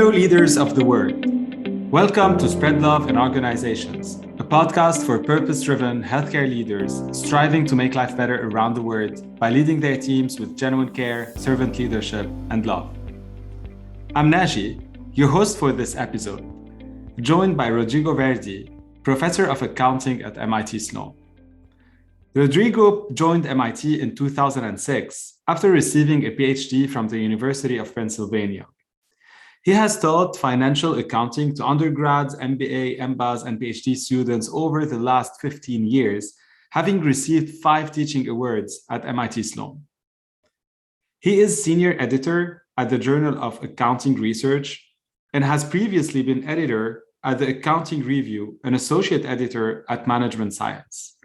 Hello, leaders of the world. Welcome to Spread Love in Organizations, a podcast for purpose-driven healthcare leaders striving to make life better around the world by leading their teams with genuine care, servant leadership, and love. I'm Naji, your host for this episode, joined by Rodrigo Verdi, Professor of Accounting at MIT Sloan. Rodrigo joined MIT in 2006 after receiving a PhD from the University of Pennsylvania. He has taught financial accounting to undergrads, MBA, MBAs, and PhD students over the last 15 years, having received 5 teaching awards at MIT Sloan. He is senior editor at the Journal of Accounting Research and has previously been editor at the Accounting Review and associate editor at Management Science.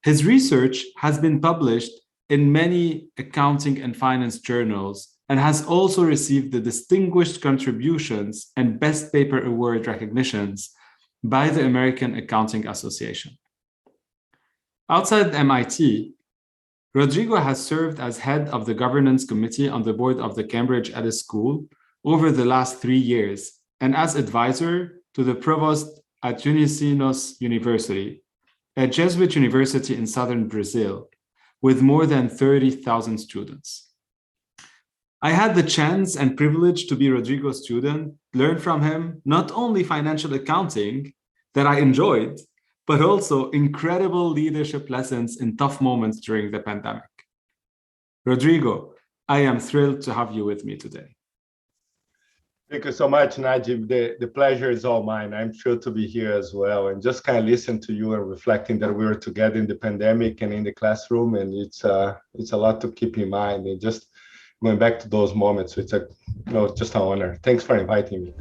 His research has been published in many accounting and finance journals and has also received the Distinguished Contributions and Best Paper Award recognitions by the American Accounting Association. Outside MIT, Rodrigo has served as head of the governance committee on the board of the Cambridge Ellis School over the last 3 years and as advisor to the Provost at Unisinos University, a Jesuit university in southern Brazil, with more than 30,000 students. I had the chance and privilege to be Rodrigo's student, learn from him not only financial accounting that I enjoyed, but also incredible leadership lessons in tough moments during the pandemic. Rodrigo, I am thrilled to have you with me today. Thank you so much, Najib. The pleasure is all mine. I'm thrilled to be here as well. And just kind of listen to you and reflecting that we were together in the pandemic and in the classroom. And it's a lot to keep in mind. And just going back to those moments, it's just an honor. Thanks for inviting me.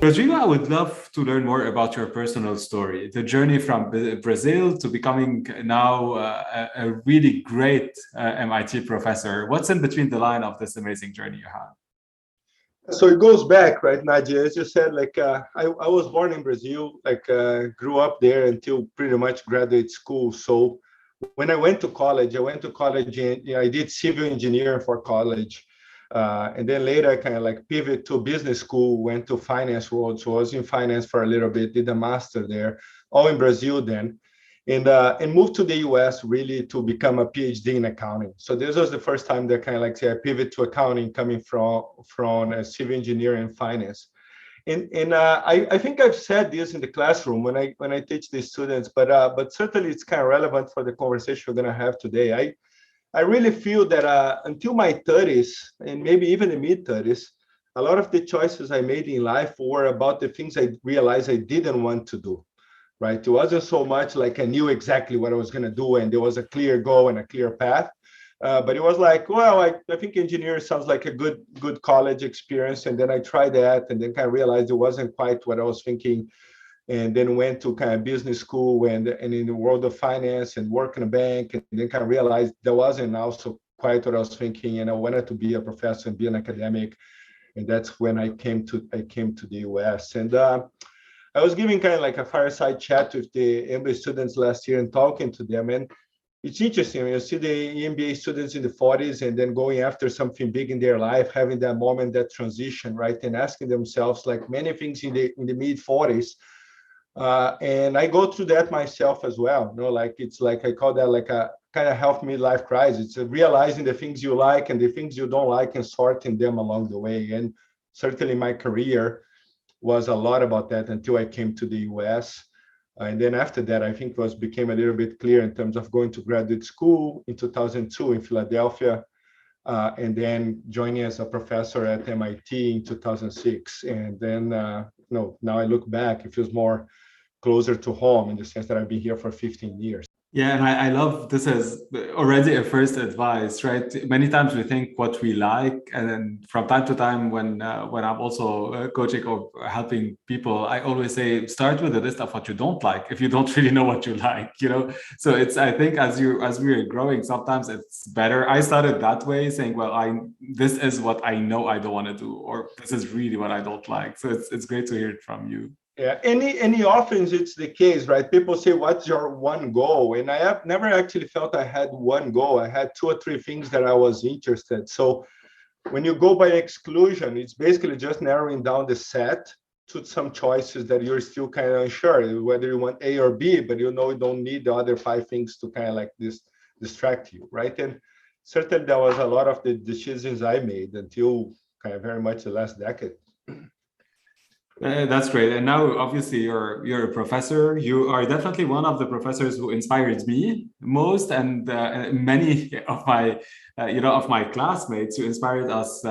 Rodrigo, I would love to learn more about your personal story, the journey from Brazil to becoming now a really great MIT professor. What's in between the line of this amazing journey you had? So it goes back, right, Nadia? As you said, I was born in Brazil, grew up there until pretty much graduate school. So when I went to college and I did civil engineering for college. And then later I kind of pivot to business school, went to finance world. So I was in finance for a little bit, did a master there, all in Brazil then. And moved to the US really to become a PhD in accounting. So this was the first time that kind of I pivot to accounting coming from a civil engineering and finance. And I think I've said this in the classroom when I teach the students, but certainly it's kind of relevant for the conversation we're going to have today. I really feel that until my 30s and maybe even the mid 30s, a lot of the choices I made in life were about the things I realized I didn't want to do. Right? It wasn't so much like I knew exactly what I was going to do and there was a clear goal and a clear path. But it was like, well, I think engineering sounds like a good college experience. And then I tried that and then kind of realized it wasn't quite what I was thinking. And then went to kind of business school and in the world of finance and work in a bank. And then kind of realized that wasn't also quite what I was thinking. And I wanted to be a professor and be an academic. And that's when I came to the US. And I was giving kind of a fireside chat with the MBA students last year and talking to them. And it's interesting when you see the MBA students in the 40s and then going after something big in their life, having that moment, that transition, right? And asking themselves many things in the mid 40s. And I go through that myself as well. It's I call that a kind of health midlife crisis. It's realizing the things you like and the things you don't like and sorting them along the way. And certainly my career was a lot about that until I came to the US. And then after that, I think became a little bit clear in terms of going to graduate school in 2002 in Philadelphia, and then joining as a professor at MIT in 2006. And then, now I look back, it feels more closer to home in the sense that I've been here for 15 years. Yeah, and I love this as already a first advice, right? Many times we think what we like, and then from time to time when I'm also coaching or helping people, I always say start with a list of what you don't like if you don't really know what you like, So I think as we are growing, sometimes it's better. I started that way, saying, well, this is what I know I don't want to do, or this is really what I don't like. So it's great to hear it from you. Yeah, any often it's the case, right? People say, what's your one goal? And I have never actually felt I had one goal. I had 2 or 3 things that I was interested. So when you go by exclusion, it's basically just narrowing down the set to some choices that you're still kind of unsure whether you want A or B, but you don't need the other 5 things to kind of like this distract you, right? And certainly that was a lot of the decisions I made until kind of very much the last decade. That's great. And now, obviously, you're a professor. You are definitely one of the professors who inspired me most, and many of my, of my classmates who inspired us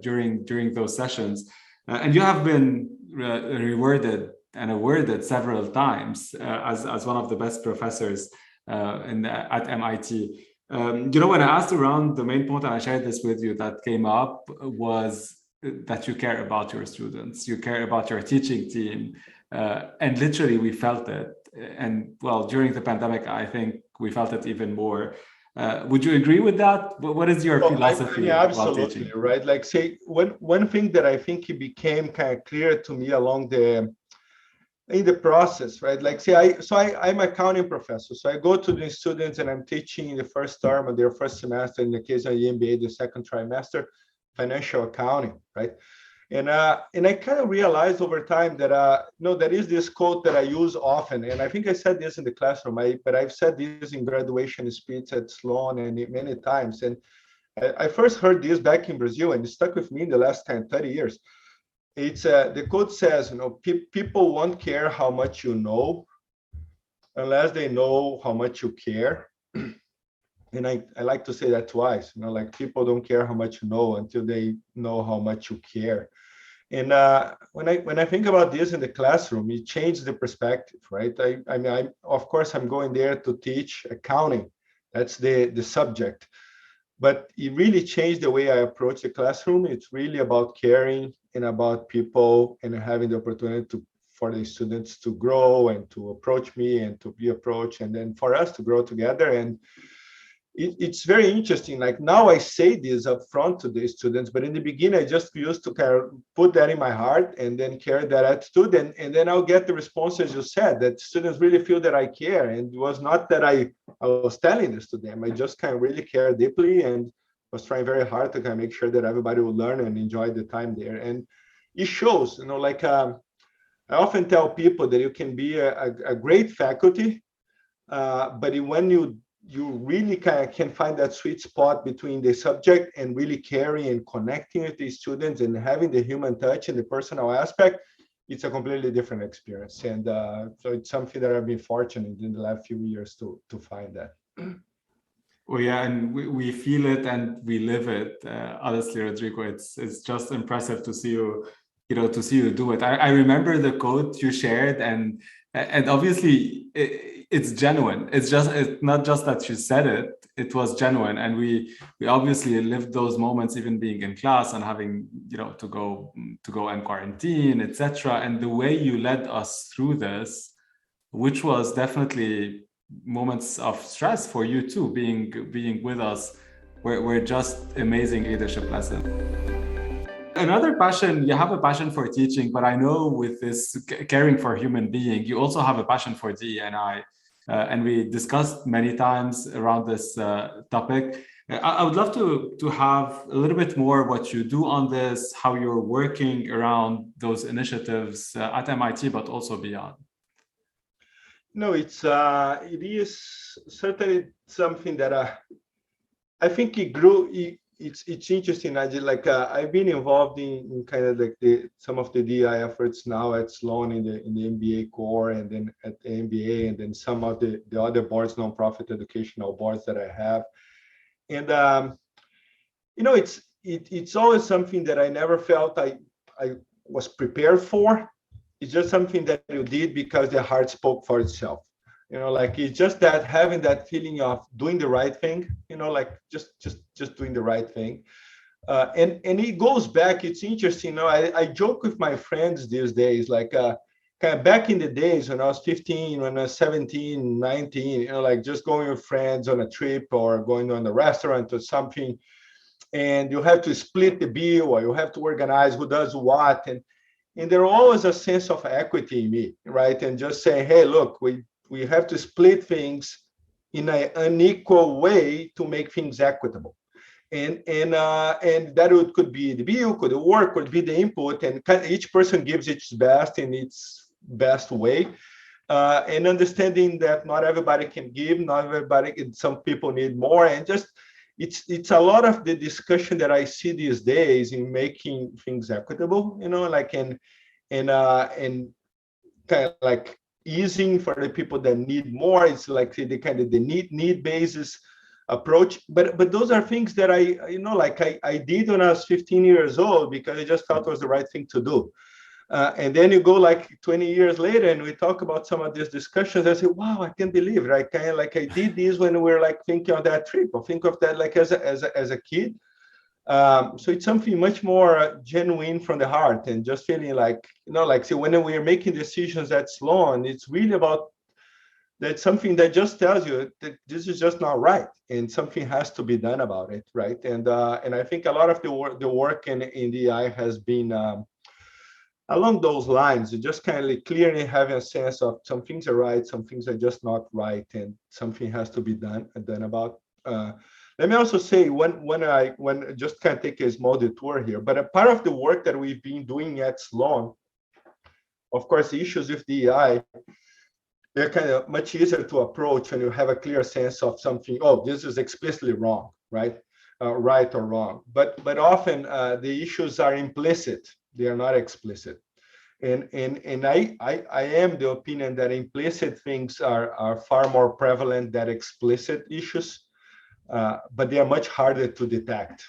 during those sessions. And you have been rewarded and awarded several times as one of the best professors at MIT. When I asked around, the main point, and I shared this with you, that came up was that you care about your students, you care about your teaching team, and literally we felt it. And well, during the pandemic, I think we felt it even more. Would you agree with that? What is your philosophy about teaching? Right. Like, say, one thing that I think it became kind of clear to me in the process, right? Like, say, I'm an accounting professor, so I go to the students and I'm teaching in the first term of their first semester, in the case of the MBA, the second trimester, financial accounting, right? And I kind of realized over time that there is this quote that I use often, and I think I said this in the classroom, but I've said this in graduation speeches at Sloan and many times. And I first heard this back in Brazil, and it stuck with me in the last 10, 30 years. It's the quote says, people won't care how much you know unless they know how much you care. And I like to say that twice, like, people don't care how much you know until they know how much you care. And when I think about this in the classroom, it changed the perspective, right? I mean, of course, I'm going there to teach accounting. That's the subject. But it really changed the way I approach the classroom. It's really about caring and about people and having the opportunity for the students to grow and to approach me and to be approached, and then for us to grow together. And it's very interesting. Like, now I say this up front to the students, but in the beginning, I just used to kind of put that in my heart and then carry that attitude. And then I'll get the response, as you said, that students really feel that I care. And it was not that I was telling this to them. I just kind of really care deeply and was trying very hard to kind of make sure that everybody would learn and enjoy the time there. And it shows, like, I often tell people that you can be a great faculty, but when you really can find that sweet spot between the subject and really caring and connecting with the students and having the human touch and the personal aspect, it's a completely different experience. And so it's something that I've been fortunate in the last few years to find that. Well, yeah, and we feel it and we live it. Honestly, Rodrigo, it's just impressive to see you, to see you do it. I remember the quote you shared, and obviously it's genuine. It's not just that you said it; it was genuine, and we obviously lived those moments, even being in class and having to go and quarantine, etc. And the way you led us through this, which was definitely moments of stress for you too, being with us, were just amazing leadership lessons. Another passion, you have a passion for teaching, but I know with this caring for human being, you also have a passion for DE&I. And we discussed many times around this topic. I would love to have a little bit more what you do on this, how you're working around those initiatives at MIT, but also beyond. No, it is certainly something that I think it grew. It's interesting. I've been involved in kind of like some of the DI efforts now at Sloan in the MBA core, and then at the MBA, and then some of the other boards, nonprofit educational boards that I have. And it's always something that I never felt I was prepared for. It's just something that you did because the heart spoke for itself. It's just that having that feeling of doing the right thing, just doing the right thing. And it goes back, it's interesting. I joke with my friends these days, kind of back in the days when I was 15, when I was 17, 19, just going with friends on a trip or going on a restaurant or something, and you have to split the bill or you have to organize who does what. And there always a sense of equity in me, right? And just saying, hey, look, we have to split things in an unequal way to make things equitable. and that could be the view, could work, could be the input, and each person gives its best in its best way. And understanding that not everybody can give, not everybody, some people need more, and just it's a lot of the discussion that I see these days in making things equitable, like and kind of like easing for the people that need more. It's like the kind of the need basis approach, but those are things that I did when I was 15 years old because I just thought it was the right thing to do. And then you go like 20 years later and we talk about some of these discussions. I say, wow, I can't believe it. I kind of like I did this when we were like thinking of that trip, or think of that like as a kid. So it's something much more genuine from the heart, and just feeling like, like, see, when we are making decisions at Sloan, it's really about that, something that just tells you that this is just not right and something has to be done about it, right? And I think a lot of the work in the DI has been along those lines, just kind of clearly having a sense of some things are right, some things are just not right, and something has to be done about. Let me also say, when just kind of take a small detour here, but a part of the work that we've been doing at Sloan, of course, the issues with DEI, they're kind of much easier to approach when you have a clear sense of something. Oh, this is explicitly wrong, right? Right or wrong. But often the issues are implicit; they are not explicit. And I am the opinion that implicit things are far more prevalent than explicit issues, but they are much harder to detect,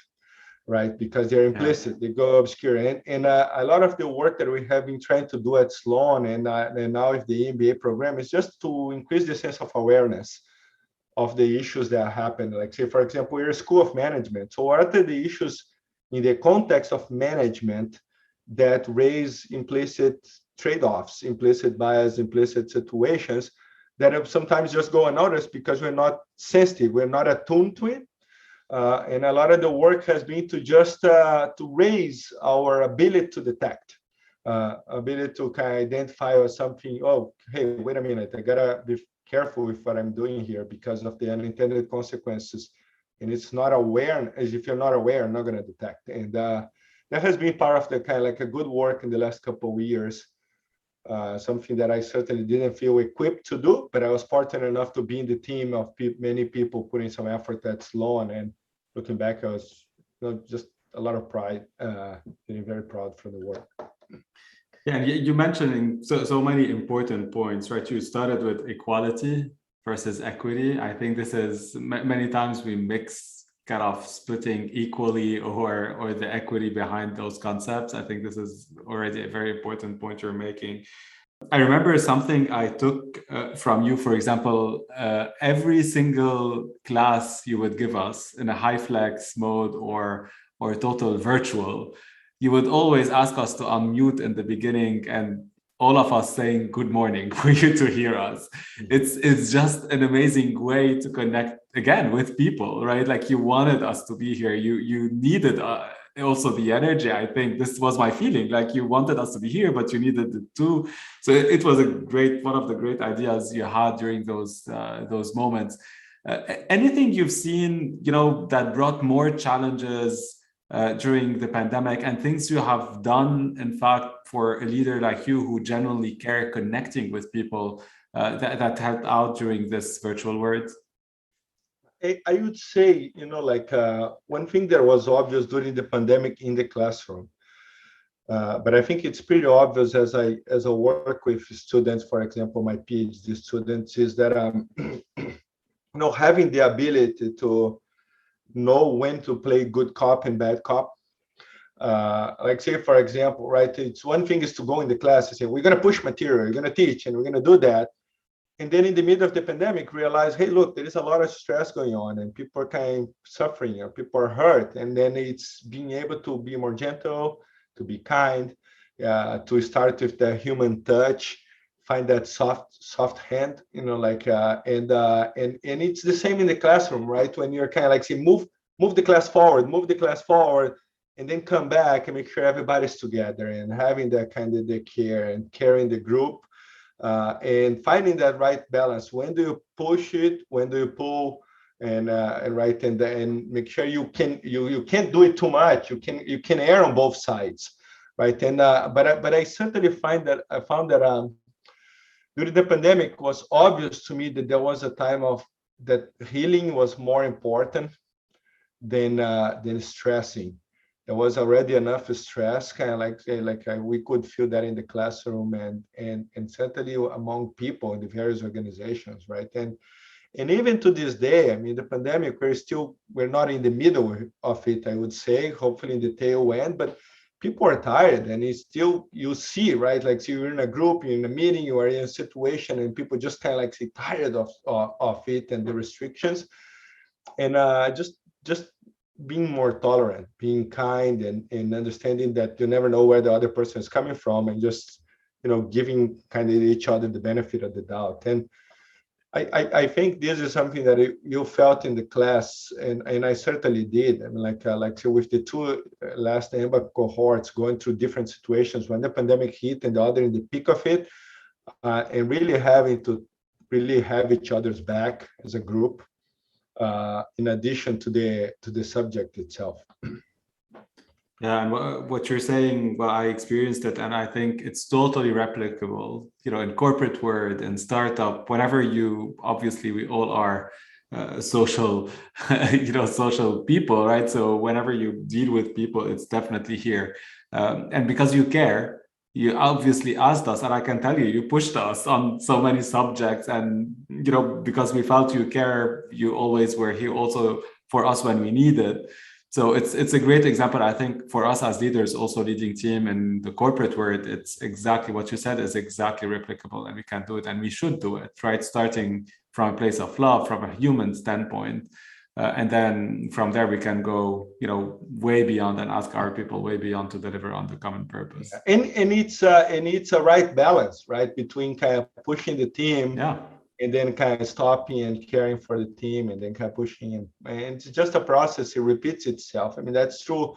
right? Because they're implicit, they go obscure. And a lot of the work that we have been trying to do at Sloan and now with the MBA program is just to increase the sense of awareness of the issues that happen. Like, say, for example, we're a school of management. So what are the issues in the context of management that raise implicit trade-offs, implicit bias, implicit situations that sometimes just go unnoticed because we're not sensitive, we're not attuned to it. And a lot of the work has been to just to raise our ability to detect, ability to kind of identify something. Oh, hey, wait a minute, I gotta be careful with what I'm doing here because of the unintended consequences. And it's not aware, as if you're not aware, I'm not gonna detect. And that has been part of the kind of like a good work in the last couple of years. Something that I certainly didn't feel equipped to do, but I was fortunate enough to be in the team of many people putting some effort at Sloan. And looking back, I was just a lot of pride, feeling very proud for the work. Yeah, and you mentioning so many important points, right? You started with equality versus equity. I think this is many times we mix kind of splitting equally or the equity behind those concepts. I think this is already a very important point you're making. I remember something I took from you, for example, every single class you would give us in a high flex mode or total virtual, you would always ask us to unmute in the beginning and all of us saying good morning for you to hear us. It's just an amazing way to connect again with people, right? Like you wanted us to be here. You needed also the energy. I think this was my feeling, like you wanted us to be here, but you needed it too. So it was one of the great ideas you had during those moments. Anything you've seen, that brought more challenges during the pandemic, and things you have done, in fact, for a leader like you who genuinely care connecting with people that helped out during this virtual world? I would say, one thing that was obvious during the pandemic in the classroom, but I think it's pretty obvious as I work with students, for example, my PhD students, is that having the ability to know when to play good cop and bad cop. Like, say, for example, right, it's one thing is to go in the class and say, we're going to push material, we're going to teach, and we're going to do that. And then in the middle of the pandemic, realize, hey, look, there is a lot of stress going on and people are kind of suffering or people are hurt. And then it's being able to be more gentle, to be kind, to start with the human touch, find that soft hand, and it's the same in the classroom, right? When you're kind of like, say, move the class forward, and then come back and make sure everybody's together and having that kind of the care and carrying the group. And finding that right balance. When do you push it? When do you pull? and right, and make sure you can't do it too much. You can err on both sides, right? And but I certainly found that during the pandemic was obvious to me that there was a time of that healing was more important than stressing. There was already enough stress, kind of we could feel that in the classroom and certainly among people in the various organizations, right? And even to this day, I mean, the pandemic, we're not in the middle of it, I would say, hopefully in the tail end, but people are tired, and it's still, you see, right? Like, so you're in a group, you're in a meeting, you are in a situation, and people just kind of like say tired of it and the restrictions. And just being more tolerant, being kind, and understanding that you never know where the other person is coming from, and just, giving kind of each other the benefit of the doubt. And I think this is something that you felt in the class, and I certainly did. I mean, so with the two last EMBA cohorts going through different situations when the pandemic hit and the other in the peak of it, and really having to really have each other's back as a group, in addition to the subject itself. Yeah, and what you're saying, well, I experienced it, and I think it's totally replicable, in corporate world and startup, whenever obviously we all are social, social people, right? So whenever you deal with people, it's definitely here. And because you care, you obviously asked us, and I can tell you, you pushed us on so many subjects, and, because we felt you care, you always were here also for us when we needed. So it's a great example, I think, for us as leaders, also leading team in the corporate world. It's exactly what you said is exactly replicable, and we can do it, and we should do it, right? Starting from a place of love, from a human standpoint, and then from there we can go, way beyond, and ask our people way beyond to deliver on the common purpose. And it's a right balance, right, between kind of pushing the team. Yeah. And then kind of stopping and caring for the team, and then kind of pushing, and it's just a process. It repeats itself. I mean, that's true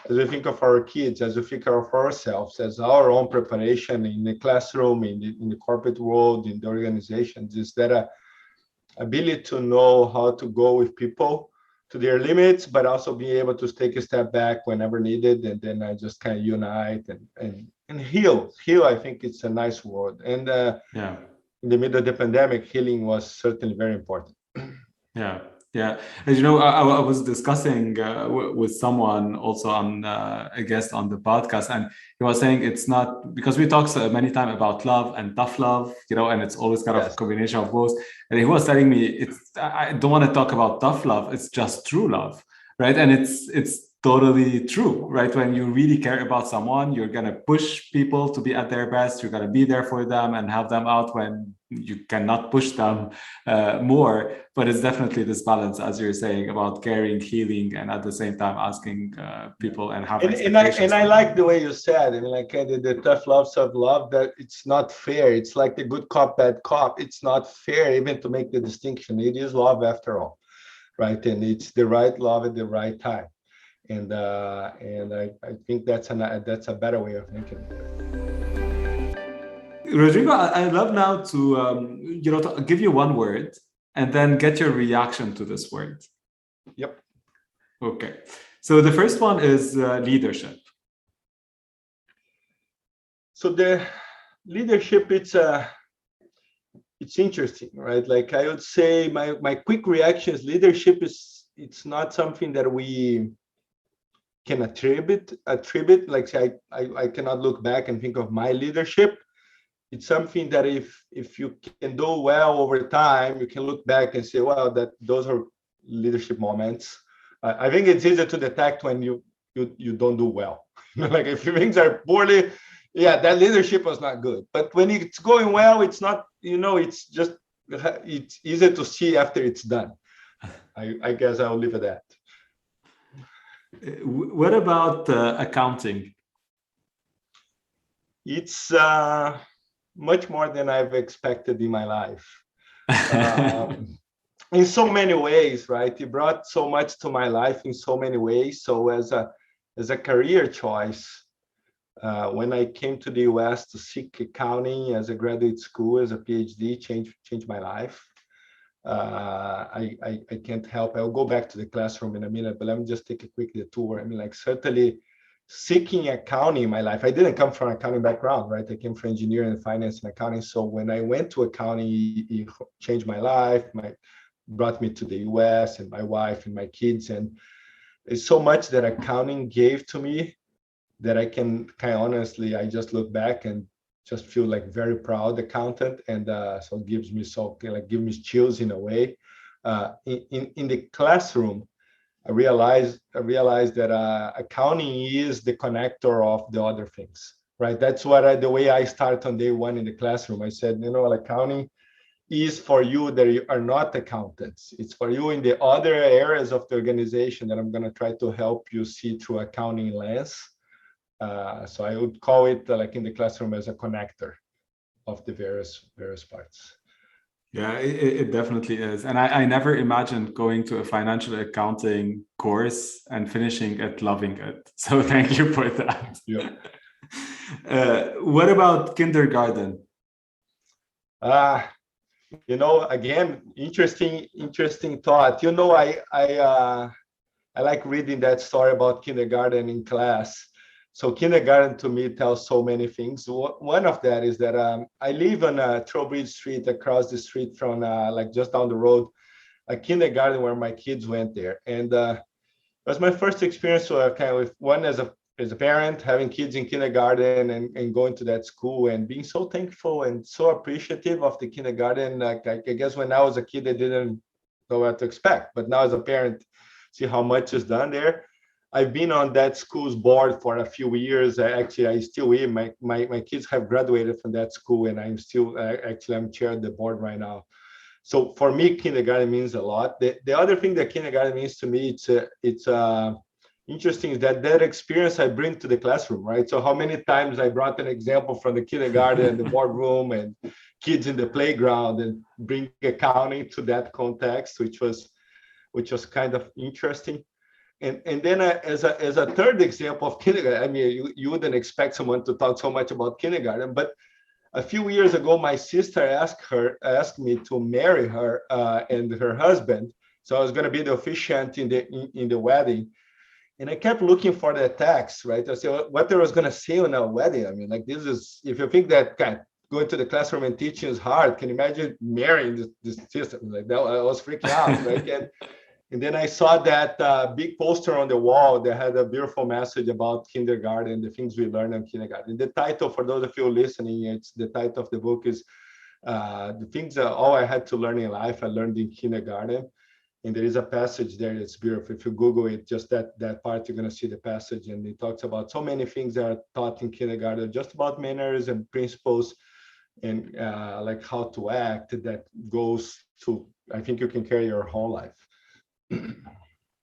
as we think of our kids, as we think of ourselves, as our own preparation in the classroom, in the corporate world, in the organizations, is that ability to know how to go with people to their limits, but also be able to take a step back whenever needed, and then just kind of unite and heal. I think it's a nice word. And yeah. In the middle of the pandemic, healing was certainly very important. Yeah. As I was discussing with someone also on a guest on the podcast, and he was saying it's not, because we talk so many times about love and tough love, and it's always kind of a combination of both. And he was telling me, I don't want to talk about tough love, it's just true love, right? And it's totally true, right? When you really care about someone, you're going to push people to be at their best. You're going to be there for them and help them out when you cannot push them more. But it's definitely this balance, as you're saying, about caring, healing, and at the same time asking people and having expectations. And I like the way you said, I mean, like the tough love, tough love, that it's not fair. It's like the good cop, bad cop. It's not fair even to make the distinction. It is love after all, right? And it's the right love at the right time. And I think that's a better way of thinking. Rodrigo, I'd love now to to give you one word and then get your reaction to this word. Yep. Okay. So the first one is leadership. So the leadership, it's interesting, right? Like I would say, my quick reaction is leadership it's not something that we can attribute. Like say, I cannot look back and think of my leadership. It's something that if you can do well over time, you can look back and say, well, those are leadership moments. I think it's easier to detect when you don't do well. Like if things are poorly, yeah, that leadership was not good. But when it's going well, it's not, it's easier to see after it's done. I guess I'll leave it at that. What about accounting? It's much more than I've expected in my life. In so many ways, right? It brought so much to my life in so many ways. So as a career choice, when I came to the US to seek accounting as a graduate school, as a PhD, changed my life. I can't help. I'll go back to the classroom in a minute, but let me just take a quick detour. I mean, like certainly seeking accounting in my life. I didn't come from an accounting background, right? I came from engineering and finance and accounting. So when I went to accounting, it changed my life. Brought me to the US and my wife and my kids. And it's so much that accounting gave to me that I can kind of honestly, I just look back and just feel like very proud accountant. And so it gives me give me chills in a way. In the classroom, I realized that accounting is the connector of the other things, right? That's what the way I start on day one in the classroom. I said, accounting is for you that you are not accountants. It's for you in the other areas of the organization that I'm going to try to help you see through accounting lens. So I would call it like in the classroom as a connector of the various parts. Yeah, it definitely is. And I never imagined going to a financial accounting course and finishing it loving it. So thank you for that. Yeah. What about kindergarten? Again, interesting thought. I like reading that story about kindergarten in class. So kindergarten to me tells so many things. One of that is that I live on Trowbridge Street, across the street from just down the road, a kindergarten where my kids went there. And it was my first experience kind of with one as a parent, having kids in kindergarten and going to that school and being so thankful and so appreciative of the kindergarten. I guess when I was a kid, I didn't know what to expect, but now as a parent, see how much is done there. I've been on that school's board for a few years. I still am. My kids have graduated from that school, and I'm still I'm chair of the board right now. So for me, kindergarten means a lot. The other thing that kindergarten means to me, it's interesting is that experience I bring to the classroom, right? So how many times I brought an example from the kindergarten and the boardroom and kids in the playground and bring accounting to that context, which was kind of interesting. And then as a third example of kindergarten, I mean, you wouldn't expect someone to talk so much about kindergarten, but a few years ago, my sister asked me to marry her and her husband. So I was going to be the officiant in the wedding. And I kept looking for the text, right? I said, what I was going to say on our wedding. I mean, like this is, if you think that going to the classroom and teaching is hard, can you imagine marrying this sister? Like that, I was freaking out, right? And then I saw that big poster on the wall that had a beautiful message about kindergarten, the things we learn in kindergarten. The title, for those of you listening, the title of the book is the things that all I had to learn in life, I learned in kindergarten. And there is a passage there that's beautiful. If you Google it, just that part, you're going to see the passage. And it talks about so many things that are taught in kindergarten, just about manners and principles and like how to act that goes to, I think you can carry your whole life.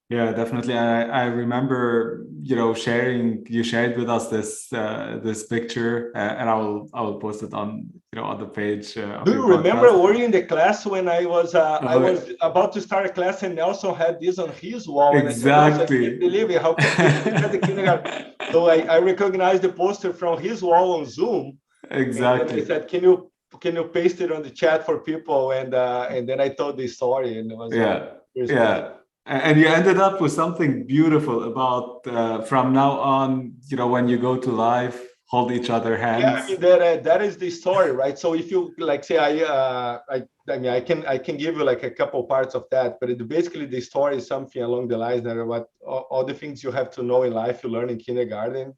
Yeah, definitely. I remember, you shared with us this picture, and I will post it on the page. Do you remember? Were you in the class when I was about to start a class and Nelson had this on his wall? Exactly. And I can't believe it. How can the kindergarten? So I recognized the poster from his wall on Zoom. Exactly. And I said, can you paste it on the chat for people? And then I told this story, and it was yeah. And you ended up with something beautiful about from now on, when you go to live, hold each other hands. Yeah, I mean that is the story, right? So if you say I can give you like a couple parts of that, but basically the story is something along the lines that are what all the things you have to know in life you learn in kindergarten.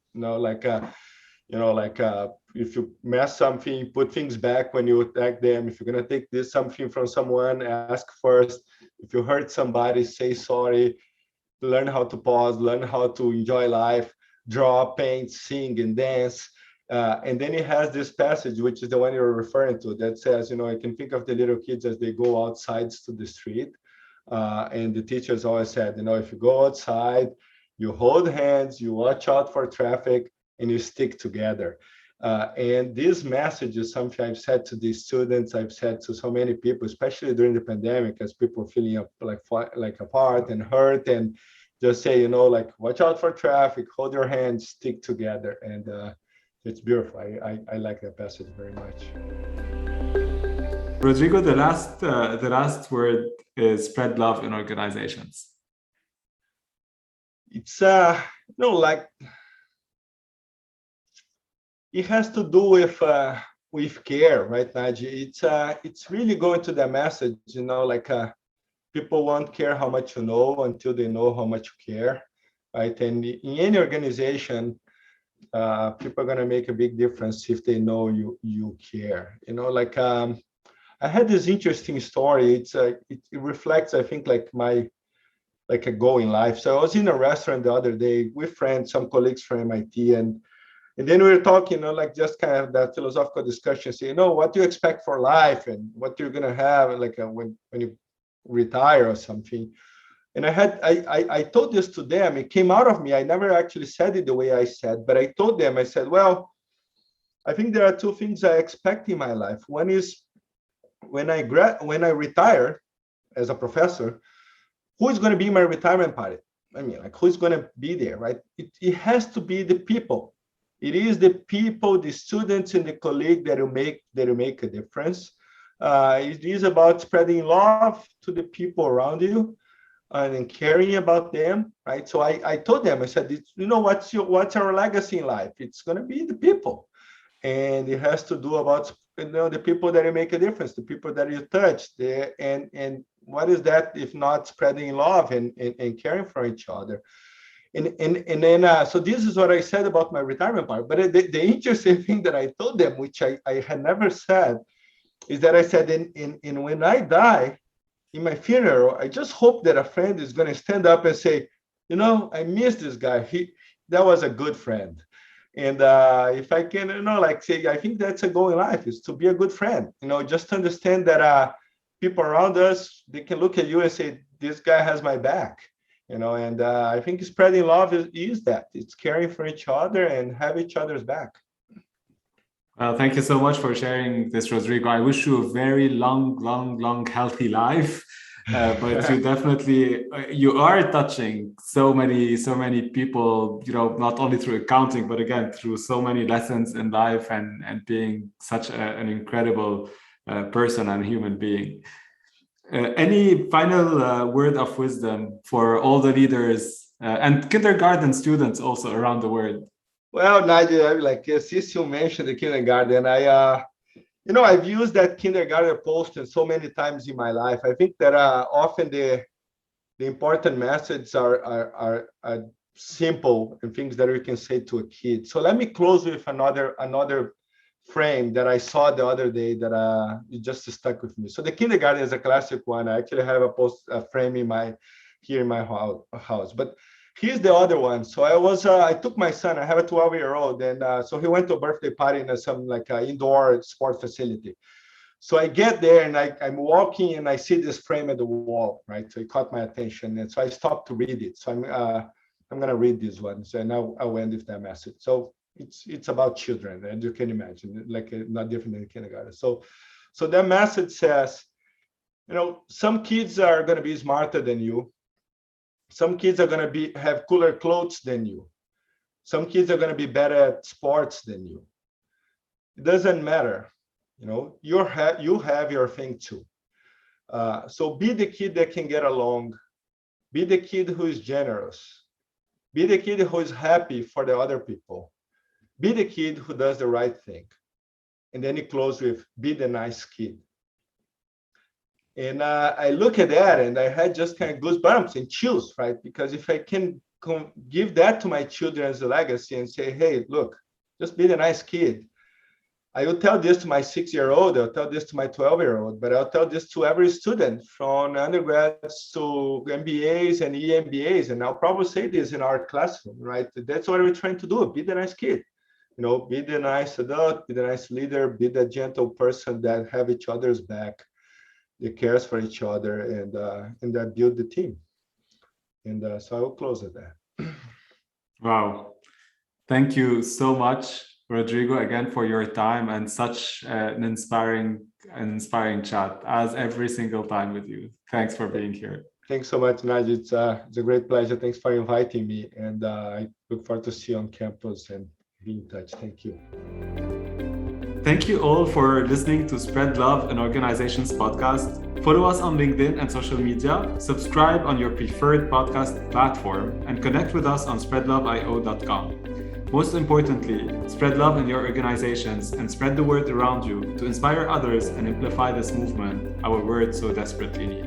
If you mess something, put things back when you attack them. If you're gonna take something from someone, ask first. If you hurt somebody, say sorry. Learn how to pause. Learn how to enjoy life. Draw, paint, sing, and dance. And then it has this passage, which is the one you're referring to, that says, I can think of the little kids as they go outside to the street. And the teachers always said, if you go outside, you hold hands, you watch out for traffic, and you stick together. And this message is something I've said to the students, I've said to so many people, especially during the pandemic, as people feeling like apart and hurt, and just say, watch out for traffic, hold your hands, stick together. And it's beautiful. I like that passage very much. Rodrigo, the last word is spread love in organizations. It's like it has to do with care, right, Naji? It's really going to the message, like people won't care how much you know until they know how much you care, right? And in any organization, people are gonna make a big difference if they know you care. Like I had this interesting story. It reflects, I think, like a goal in life. So I was in a restaurant the other day with friends, some colleagues from MIT, and then we were talking, like just kind of that philosophical discussion, say, what do you expect for life and what you're gonna have, like when you retire or something. And I told this to them. It came out of me. I never actually said it the way I said, but I told them. I said, well, I think there are two things I expect in my life. One is when I retire as a professor, who is going to be my retirement party? I mean, like who's going to be there, right? It has to be the people. It is the people, the students, and the colleague that will make a difference. It is about spreading love to the people around you and caring about them, right? So I told them, I said, what's our legacy in life? It's going to be the people, and it has to do about the people that you make a difference, the people that you touch, and what is that if not spreading love and caring for each other? And then so this is what I said about my retirement part. But the interesting thing that I told them, which I had never said, is that I said, in when I die, in my funeral, I just hope that a friend is going to stand up and say, I miss this guy. That was a good friend. And if I can, like say, I think that's a goal in life, is to be a good friend. Just understand that people around us, they can look at you and say, this guy has my back. And I think spreading love is that. It's caring for each other and have each other's back. Well, thank you so much for sharing this, Rodrigo. I wish you a very long, healthy life. But you are touching so many people, not only through accounting, but again, through so many lessons in life and being such an incredible person and human being. Any final word of wisdom for all the leaders and kindergarten students also around the world? Well, Nadia, since you mentioned the kindergarten, I've used that kindergarten poster so many times in my life. I think that often the important messages are simple and things that we can say to a kid. So let me close with another frame that I saw the other day that it just stuck with me. So the kindergarten is a classic one. I actually have a frame here in my house, but here's the other one. So I took my son. I have a 12-year-old, and so he went to a birthday party in some indoor sport facility. So I get there and I'm walking and I see this frame at the wall, right? So it caught my attention, and so I stopped to read it. So I'm gonna read this one. So now I'll end with that message. So it's about children, and you can imagine, not different than kindergarten. So that message says, some kids are gonna be smarter than you. Some kids are going to have cooler clothes than you. Some kids are going to be better at sports than you. It doesn't matter. You have your thing too. So be the kid that can get along. Be the kid who is generous. Be the kid who is happy for the other people. Be the kid who does the right thing. And then he closes with, be the nice kid. And I look at that and I had just kind of goosebumps and chills, right? Because if I can give that to my children as a legacy and say, hey, look, just be the nice kid. I will tell this to my 6-year-old, I'll tell this to my 12-year-old, but I'll tell this to every student from undergrads to MBAs and EMBAs. And I'll probably say this in our classroom, right? That's what we're trying to do, be the nice kid. Be the nice adult, be the nice leader, be the gentle person that have each other's back. They cares for each other and that build the team. And so I will close at that. Wow. Thank you so much, Rodrigo, again, for your time and such an inspiring chat, as every single time with you. Thanks for being here. Thanks so much, Naji. It's a great pleasure. Thanks for inviting me. And I look forward to see you on campus and be in touch. Thank you. Thank you all for listening to Spread Love in Organizations podcast. Follow us on LinkedIn and social media, subscribe on your preferred podcast platform, and connect with us on SpreadLoveIO.com. Most importantly, spread love in your organizations and spread the word around you to inspire others and amplify this movement our world so desperately need.